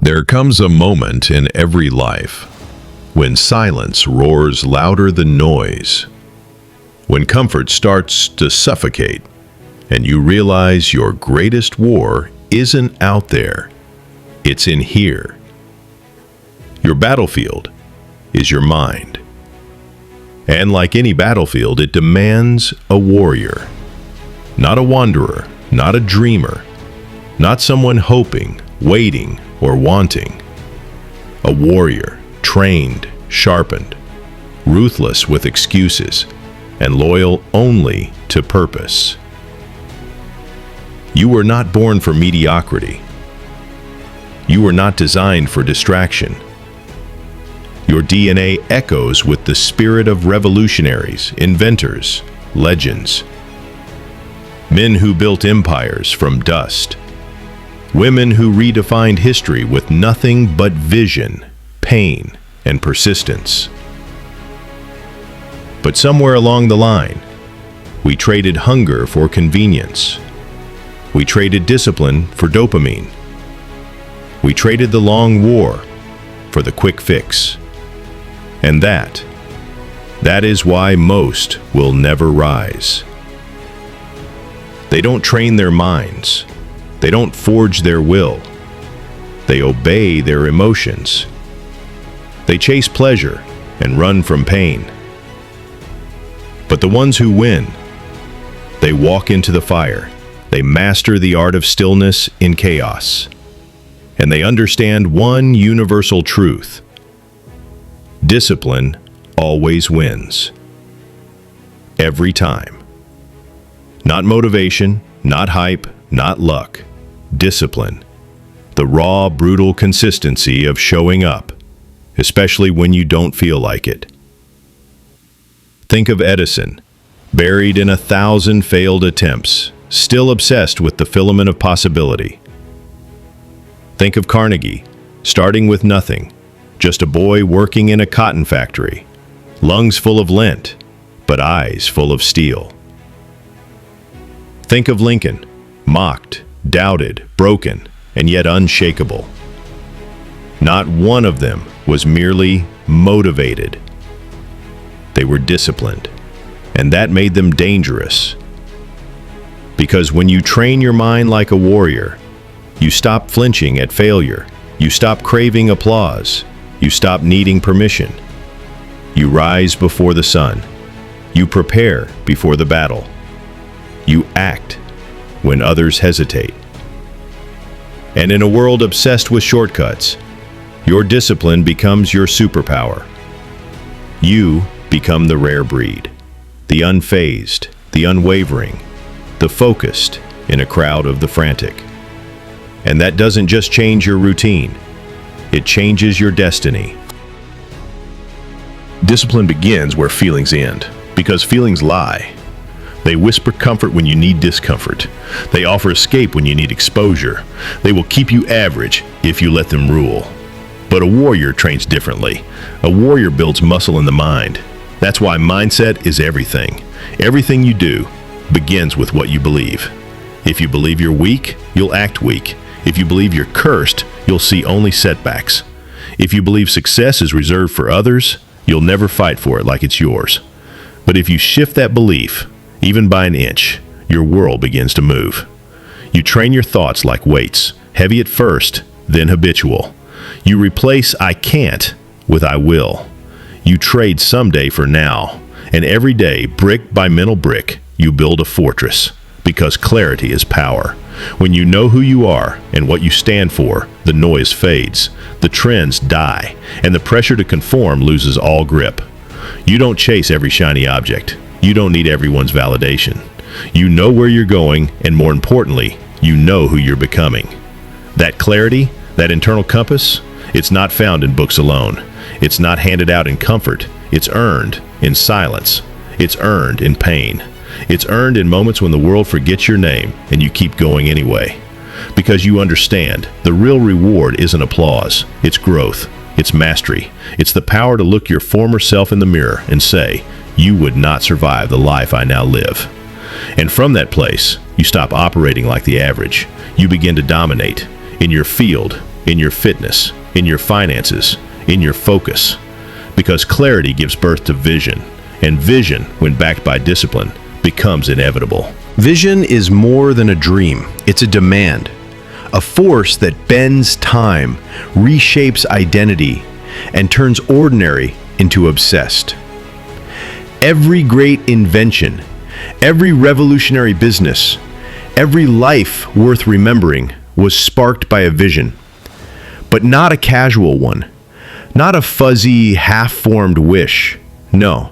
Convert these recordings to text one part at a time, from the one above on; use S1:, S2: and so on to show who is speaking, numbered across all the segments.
S1: There comes a moment in every life when silence roars louder than noise, when comfort starts to suffocate, and you realize your greatest war isn't out there, it's in here. Your battlefield is your mind. And like any battlefield, it demands a warrior. Not a wanderer, not a dreamer, not someone hoping, waiting, or wanting. A warrior, trained, sharpened, ruthless with excuses, and loyal only to purpose. You were not born for mediocrity. You were not designed for distraction. Your DNA echoes with the spirit of revolutionaries, inventors, legends. Men who built empires from dust. Women who redefined history with nothing but vision, pain, and persistence. But somewhere along the line, we traded hunger for convenience. We traded discipline for dopamine. We traded the long war for the quick fix. And that is why most will never rise. They don't train their minds. They don't forge their will. They obey their emotions. They chase pleasure and run from pain. But the ones who win, they walk into the fire. They master the art of stillness in chaos. And they understand one universal truth. Discipline always wins. Every time. Not motivation, not hype, not luck. Discipline. The raw, brutal consistency of showing up, especially when you don't feel like it. Think of Edison, buried in 1,000 failed attempts, still obsessed with the filament of possibility. Think of Carnegie, starting with nothing, just a boy working in a cotton factory, lungs full of lint, but eyes full of steel. Think of Lincoln, mocked, doubted, broken, and yet unshakable. Not one of them was merely motivated. They were disciplined, and that made them dangerous. Because when you train your mind like a warrior, you stop flinching at failure, you stop craving applause, you stop needing permission. You rise before the sun. You prepare before the battle. You act when others hesitate. And in a world obsessed with shortcuts, your discipline becomes your superpower. You become the rare breed, the unfazed, the unwavering, the focused in a crowd of the frantic. And that doesn't just change your routine, it changes your destiny.
S2: Discipline begins where feelings end, because feelings lie. They whisper comfort when you need discomfort. They offer escape when you need exposure. They will keep you average if you let them rule. But a warrior trains differently. A warrior builds muscle in the mind. That's why mindset is everything. Everything you do begins with what you believe. If you believe you're weak, you'll act weak. If you believe you're cursed, you'll see only setbacks. If you believe success is reserved for others, you'll never fight for it like it's yours. But if you shift that belief, even by an inch, your world begins to move. You train your thoughts like weights, heavy at first, then habitual. You replace I can't with I will. You trade someday for now, and every day, brick by mental brick, you build a fortress, because clarity is power. When you know who you are and what you stand for, the noise fades, the trends die, and the pressure to conform loses all grip. You don't chase every shiny object. You don't need everyone's validation. You know where you're going, and more importantly, you know who you're becoming. That clarity, that internal compass, it's not found in books alone. It's not handed out in comfort. It's earned in silence. It's earned in pain. It's earned in moments when the world forgets your name and you keep going anyway. Because you understand, the real reward isn't applause, it's growth, it's mastery. It's the power to look your former self in the mirror and say, you would not survive the life I now live. And from that place, you stop operating like the average. You begin to dominate in your field, in your fitness, in your finances, in your focus. Because clarity gives birth to vision, and vision, when backed by discipline, becomes inevitable.
S1: Vision is more than a dream. It's a demand. A force that bends time, reshapes identity, and turns ordinary into obsessed. Every great invention, every revolutionary business, every life worth remembering was sparked by a vision. But not a casual one. Not a fuzzy, half-formed wish. No,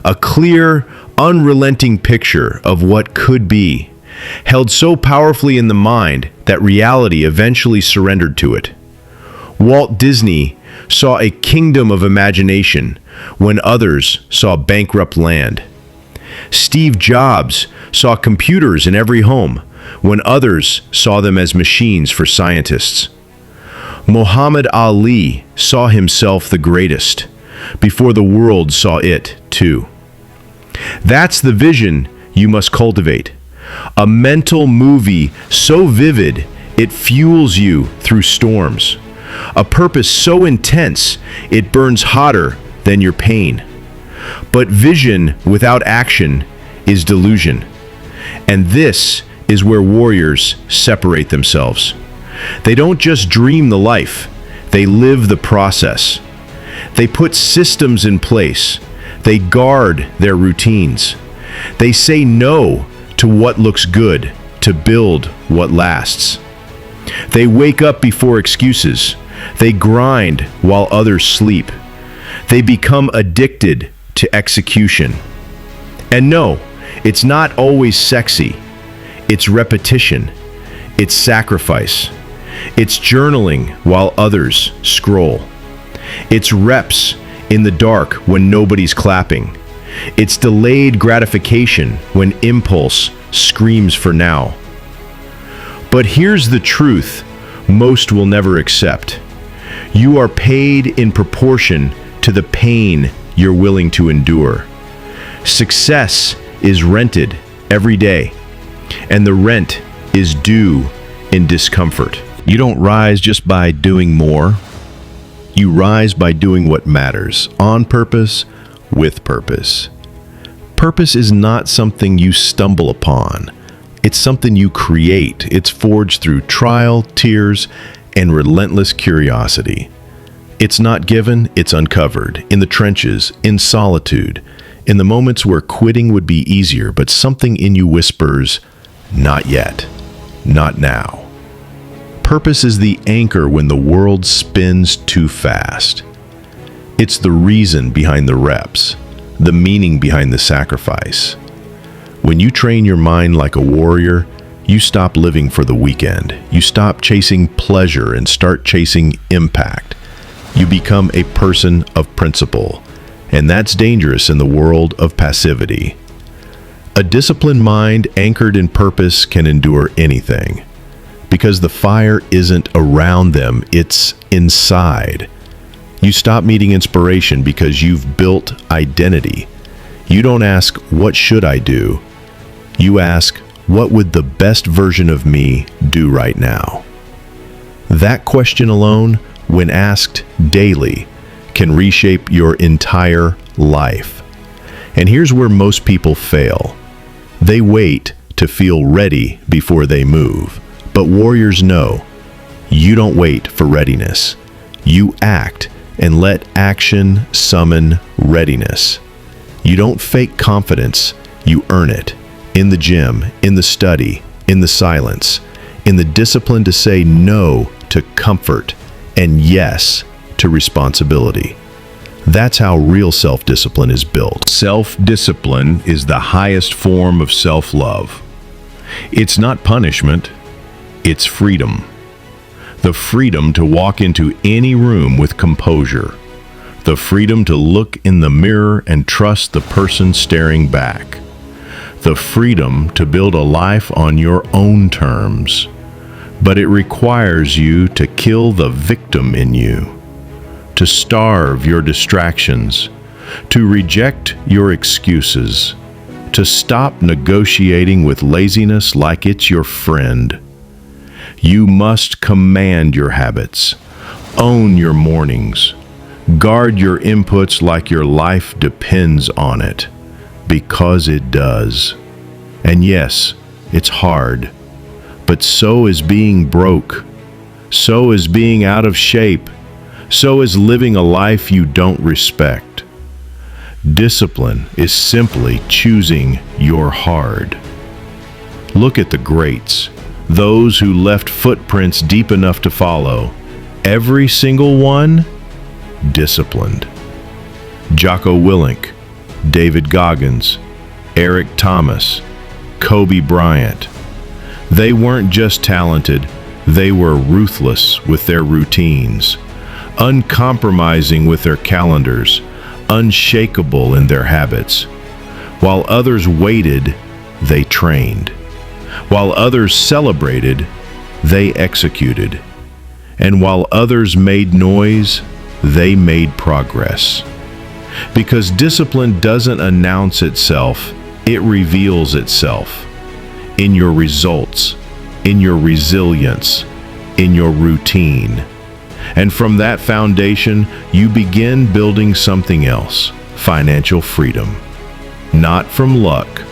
S1: a clear, unrelenting picture of what could be, held so powerfully in the mind that reality eventually surrendered to it. Walt Disney saw a kingdom of imagination when others saw bankrupt land. Steve Jobs saw computers in every home when others saw them as machines for scientists. Muhammad Ali saw himself the greatest before the world saw it too. That's the vision you must cultivate. A mental movie so vivid it fuels you through storms. A purpose so intense it burns hotter than your pain. But vision without action is delusion. And this is where warriors separate themselves. They don't just dream the life, they live the process. They put systems in place. They guard their routines. They say no to what looks good to build what lasts. They wake up before excuses. They grind while others sleep. They become addicted to execution. And no, it's not always sexy. It's repetition. It's sacrifice. It's journaling while others scroll. It's reps in the dark when nobody's clapping. It's delayed gratification when impulse screams for now. But here's the truth most will never accept. You are paid in proportion to the pain you're willing to endure. Success is rented every day, and the rent is due in discomfort. You don't rise just by doing more. You rise by doing what matters, on purpose, with purpose. Purpose is not something you stumble upon. It's something you create. It's forged through trial, tears, and relentless curiosity. It's not given, it's uncovered, in the trenches, in solitude, in the moments where quitting would be easier, but something in you whispers, not yet, not now. Purpose is the anchor when the world spins too fast. It's the reason behind the reps, the meaning behind the sacrifice. When you train your mind like a warrior, you stop living for the weekend. You stop chasing pleasure and start chasing impact. You become a person of principle, and that's dangerous in the world of passivity. A disciplined mind anchored in purpose can endure anything, because the fire isn't around them, it's inside. You stop needing inspiration because you've built identity. You don't ask, what should I do? You ask, what would the best version of me do right now? That question alone, when asked daily, can reshape your entire life. And here's where most people fail. They wait to feel ready before they move. But warriors know, you don't wait for readiness. You act and let action summon readiness. You don't fake confidence, you earn it. In the gym, in the study, in the silence, in the discipline to say no to comfort and yes to responsibility. That's how real self-discipline is built. Self-discipline is the highest form of self-love. It's not punishment, it's freedom. The freedom to walk into any room with composure. The freedom to look in the mirror and trust the person staring back. The freedom to build a life on your own terms. But it requires you to kill the victim in you, to starve your distractions, to reject your excuses, to stop negotiating with laziness like it's your friend. You must command your habits,
S2: Own your mornings. Guard your inputs like your life depends on it, because it does. And yes, it's hard, but so is being broke. So is being out of shape. So is living a life you don't respect. Discipline is simply choosing your hard. Look at the greats, those who left footprints deep enough to follow. Every single one, disciplined. Jocko Willink, David Goggins, Eric Thomas, Kobe Bryant. They weren't just talented, they were ruthless with their routines, uncompromising with their calendars, unshakable in their habits. While others waited, they trained. While others celebrated, they executed. And while others made noise, they made progress. Because discipline doesn't announce itself, it reveals itself in your results, in your resilience, in your routine. And from that foundation, you begin building something else, financial freedom. Not from luck,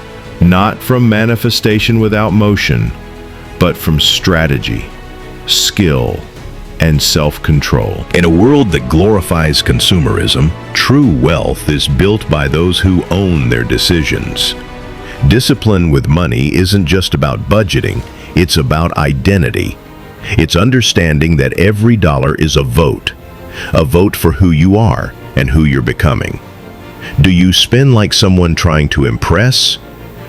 S2: not from manifestation without motion, but from strategy, skill, and self-control. In a world that glorifies consumerism, true wealth is built by those who own their decisions. Discipline with money isn't just about budgeting, it's about identity. It's understanding that every dollar is a vote for who you are and who you're becoming. Do you spend like someone trying to impress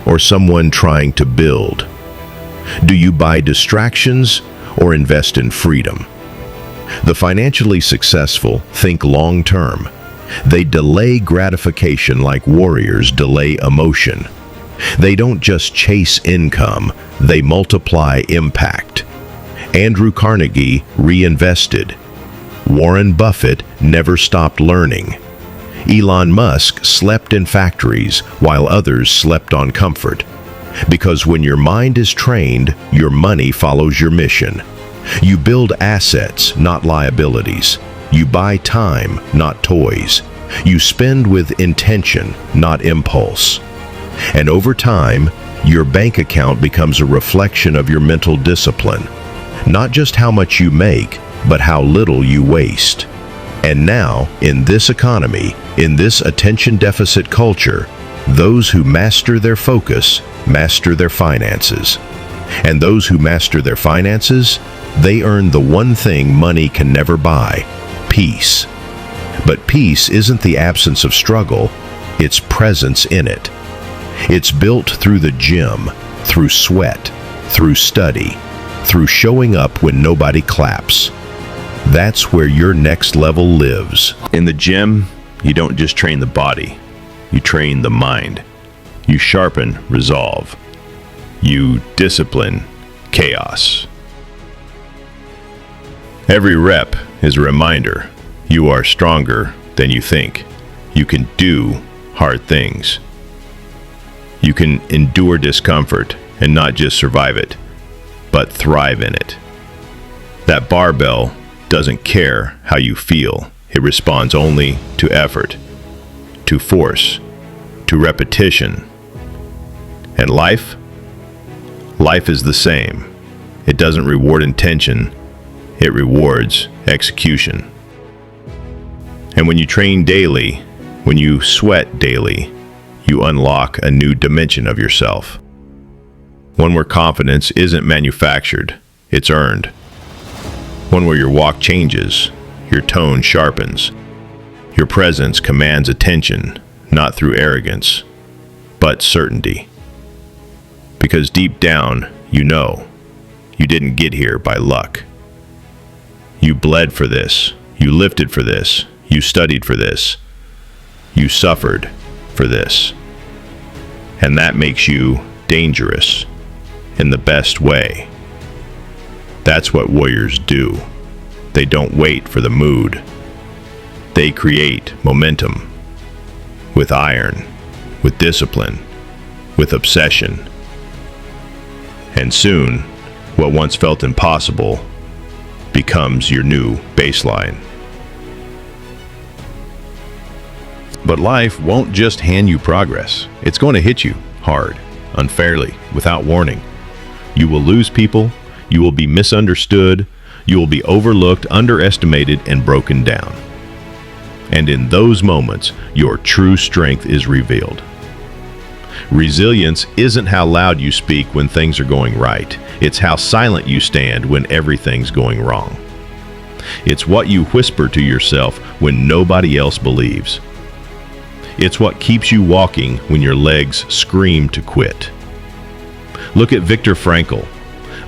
S2: or someone trying to build? Do you buy distractions or invest in freedom? The financially successful think long-term. They delay gratification like warriors delay emotion. They don't just chase income, they multiply impact. Andrew Carnegie reinvested. Warren Buffett never stopped learning. Elon Musk slept in factories while others slept on comfort. Because when your mind is trained, your money follows your mission. You build assets, not liabilities. You buy time, not toys. You spend with intention, not impulse. And over time, your bank account becomes a reflection of your mental discipline. Not just how much you make, but how little you waste. And now, in this economy, in this attention deficit culture, those who master their focus master their finances. And those who master their finances, they earn the one thing money can never buy: peace. But peace isn't the absence of struggle, it's presence in it. It's built through the gym, through sweat, through study, through showing up when nobody claps. That's where your next level lives. In the gym, you don't just train the body, you train the mind. You sharpen resolve. You discipline chaos. Every rep is a reminder you are stronger than you think. You can do hard things. You can endure discomfort and not just survive it, but thrive in it. That barbell doesn't care how you feel. It responds only to effort, to force, to repetition. And life? Life is the same. It doesn't reward intention, it rewards execution. And when you train daily, when you sweat daily, you unlock a new dimension of yourself. One where confidence isn't manufactured, it's earned. One where your walk changes, your tone sharpens, your presence commands attention, not through arrogance, but certainty. Because deep down, you know, you didn't get here by luck. You bled for this, you lifted for this, you studied for this, you suffered for this. And that makes you dangerous in the best way. That's what warriors do. They don't wait for the mood. They create momentum with iron, with discipline, with obsession. And soon, what once felt impossible becomes your new baseline. But life won't just hand you progress. It's going to hit you hard, unfairly, without warning. You will lose people, you will be misunderstood, you will be overlooked, underestimated, and broken down. And in those moments, your true strength is revealed. Resilience isn't how loud you speak when things are going right. It's how silent you stand when everything's going wrong. It's what you whisper to yourself when nobody else believes. It's what keeps you walking when your legs scream to quit. Look at Viktor Frankl,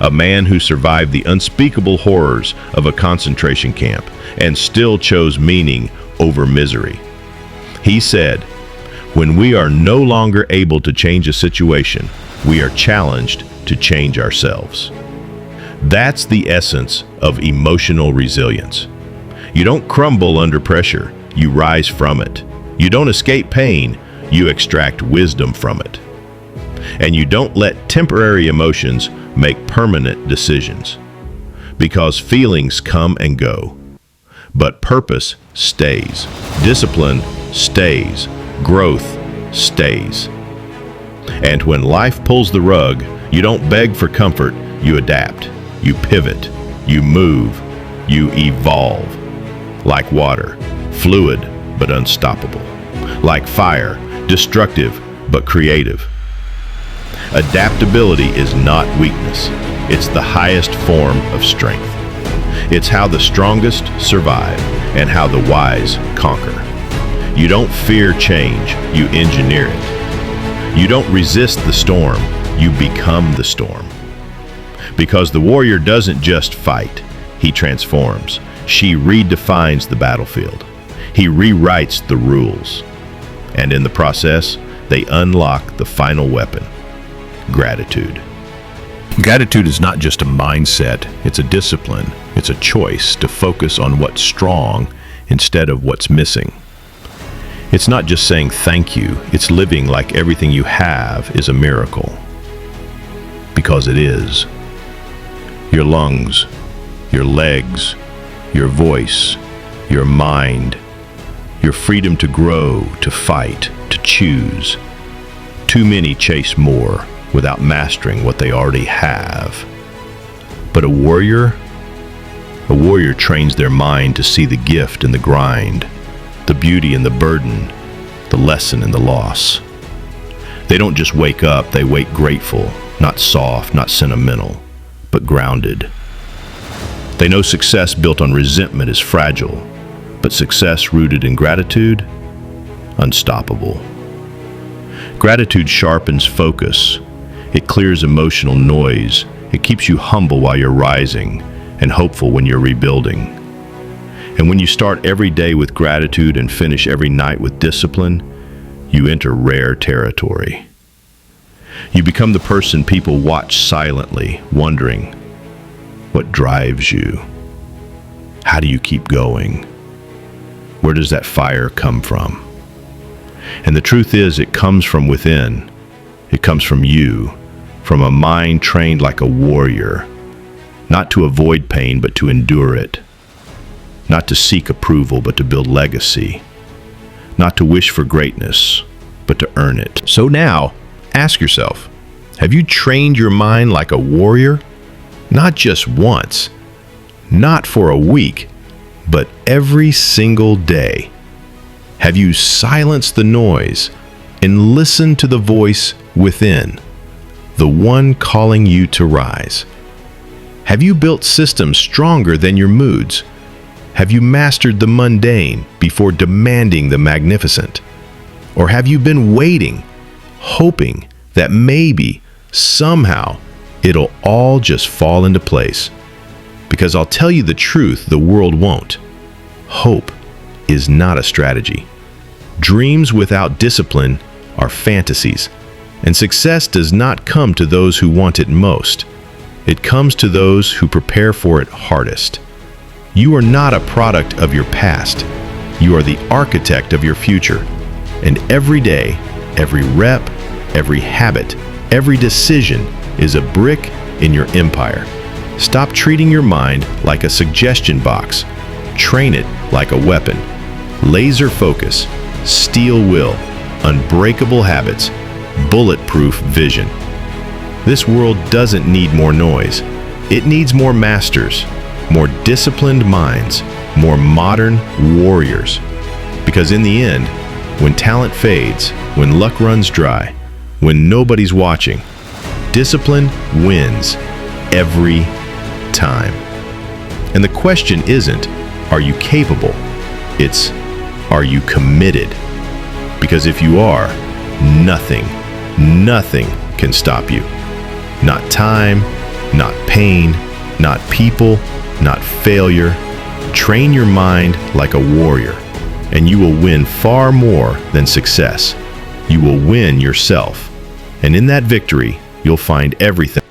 S2: a man who survived the unspeakable horrors of a concentration camp and still chose meaning over misery. He said, "When we are no longer able to change a situation, we are challenged to change ourselves." That's the essence of emotional resilience. You don't crumble under pressure, you rise from it. You don't escape pain, you extract wisdom from it. And you don't let temporary emotions make permanent decisions. Because feelings come and go. But purpose stays. Discipline stays. Growth stays. And when life pulls the rug, you don't beg for comfort, you adapt. You pivot. You move. You evolve. Like water, fluid but unstoppable. Like fire, destructive but creative. Adaptability is not weakness. It's the highest form of strength. It's how the strongest survive and how the wise conquer. You don't fear change, you engineer it. You don't resist the storm, you become the storm. Because the warrior doesn't just fight, he transforms. She redefines the battlefield. He rewrites the rules. And in the process, they unlock the final weapon: gratitude. Gratitude is not just a mindset, it's a discipline. It's a choice to focus on what's strong instead of what's missing. It's not just saying thank you, it's living like everything you have is a miracle. Because it is. Your lungs, your legs, your voice, your mind, your freedom to grow, to fight, to choose. Too many chase more without mastering what they already have. But a warrior trains their mind to see the gift in the grind, the beauty in the burden, the lesson in the loss. They don't just wake up, they wake grateful, not soft, not sentimental, but grounded. They know success built on resentment is fragile, but success rooted in gratitude, unstoppable. Gratitude sharpens focus. It clears emotional noise. It keeps you humble while you're rising and hopeful when you're rebuilding. And when you start every day with gratitude and finish every night with discipline, you enter rare territory. You become the person people watch silently, wondering, what drives you? How do you keep going? Where does that fire come from? And the truth is, it comes from within. It comes from you, from a mind trained like a warrior, not to avoid pain, but to endure it, not to seek approval, but to build legacy, not to wish for greatness, but to earn it. So now, ask yourself, have you trained your mind like a warrior? Not just once, not for a week, but every single day. Have you silenced the noise and listened to the voice within, the one calling you to rise? Have you built systems stronger than your moods? Have you mastered the mundane before demanding the magnificent? Or have you been waiting, hoping that maybe, somehow, it'll all just fall into place? Because I'll tell you the truth, the world won't. Hope is not a strategy. Dreams without discipline are fantasies, and success does not come to those who want it most. It comes to those who prepare for it hardest. You are not a product of your past. You are the architect of your future. And every day, every rep, every habit, every decision is a brick in your empire.
S1: Stop treating your mind like a suggestion box. Train it like a weapon. Laser focus, steel will, unbreakable habits, bulletproof vision. This world doesn't need more noise. It needs more masters, more disciplined minds, more modern warriors. Because in the end, when talent fades, when luck runs dry, when nobody's watching, discipline wins every time. And the question isn't, are you capable? It's, are you committed? Because if you are, nothing can stop you. Not time, not pain, not people, not failure. Train your mind like a warrior, and you will win far more than success. You will win yourself. And in that victory, you'll find everything